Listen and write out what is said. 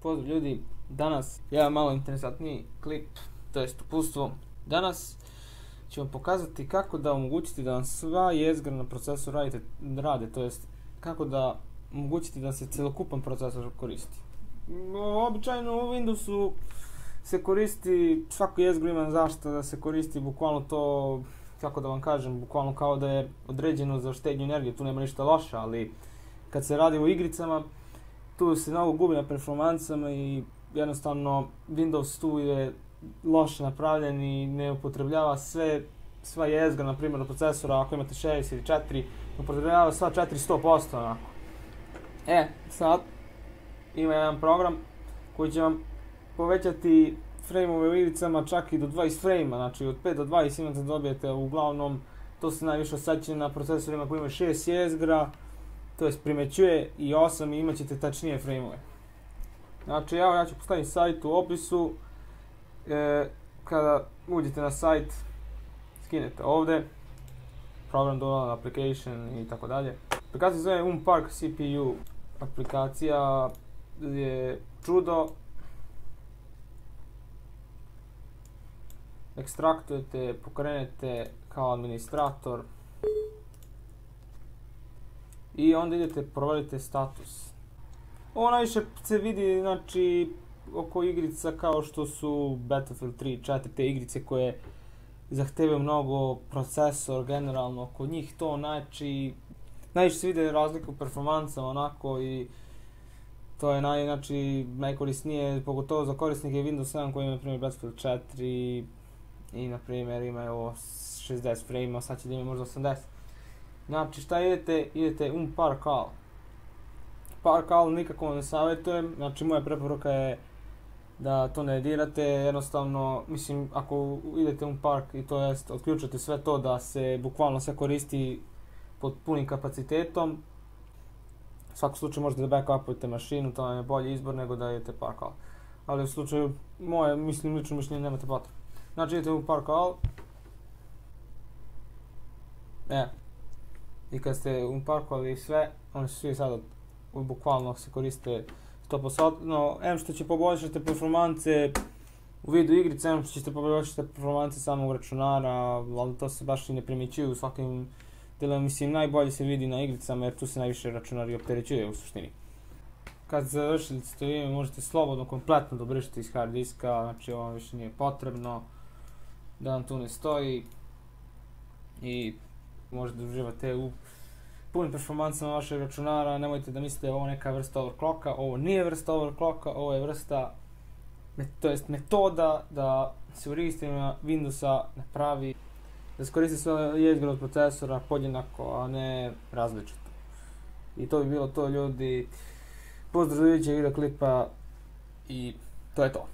Pozdrav ljudi, danas jedan malo interesantniji klip, to jest uputstvo. Danas ću vam pokazati kako da omogućiti da vam sva jezgra na procesoru rade, to jest kako da omogućiti da se celokupan procesor koristi. Običajno u Windowsu se koristi, svako jezgro ima zašto da se koristi bukvalno to, kako da vam kažem, bukvalno kao da je određeno za štednju energije, tu nema ništa loše, ali kad se radi o igricama, tu se mnogo gubi na performansama i jednostavno Windows tu je loše napravljen i ne upotrebljava sva jezgra, na primjer, od procesora, ako imate 6 ili 4, upotrebljava sva 400% onako. Sad ima jedan program koji će vam povećati frame-ove u igricama čak i do 20 frame-a, znači od 5 do 20 imate dobijete, uglavnom to se najviše osjeća na procesorima koji imaju 6 jezgra, to jest primećuje i 8 i imat ćete tačnije frame-ove. Znači ja ću postaviti sajt u opisu, kada uđete na sajt skinete ovdje, program download application i tako dalje. Aplikacija se zove Unpark CPU, aplikacija je čudo, ekstraktujete, pokrenete kao administrator i onda idete provjerite status. Ovo najviše se vidi, znači, oko igrica kao što su Battlefield 3 i 4, te igrice koje zahtevaju mnogo procesor, generalno oko njih to, znači, najviše se vidi razlika u performansama onako i to je najkorisnije, pogotovo za korisnike Windows 7 koji ima, na primjer, Battlefield 4 i, na primjer, imaju 60 frame-a, sad će da ima možda 80. Znači, šta idete? Idete Unpark-al. Park-al nikako ne savjetujem, znači moja preporuka je da to ne dirate, jednostavno, mislim, ako idete Unpark i to jest otključate sve to da se bukvalno sve koristi pod punim kapacitetom, u svakom slučaju možete da backupujete mašinu, to vam je bolji izbor nego da idete Park-al. Ali u slučaju moje, mislim, lično mišljenje nemate potrebe. Znači idete u Park-al. I kad ste Unparkovali sve, oni su svi sada bukvalno se koriste 100%. Em što će poboljšati performanse u vidu igrice, em što ćete poboljšati performanse samog računara, ali to se baš i ne primjećuju u svakim delom. Mislim, najbolje se vidi na igricama jer tu se najviše računari opterećuje u suštini. Kad završili ste ime, možete slobodno kompletno da obrišete iz hard diska, znači ovo više nije potrebno da vam tu ne stoji i možete da uživate u punim performansama vašeg računara. Nemojte da mislite ovo neka vrsta overclocka, ovo nije vrsta overclocka, ovo je vrsta, to jest metoda da se u registrima Windowsa napravi, da se koristi sve jezgre od procesora podjednako, a ne različito. I to bi bilo to, ljudi. Pozdrav do idućeg video klipa i to je to.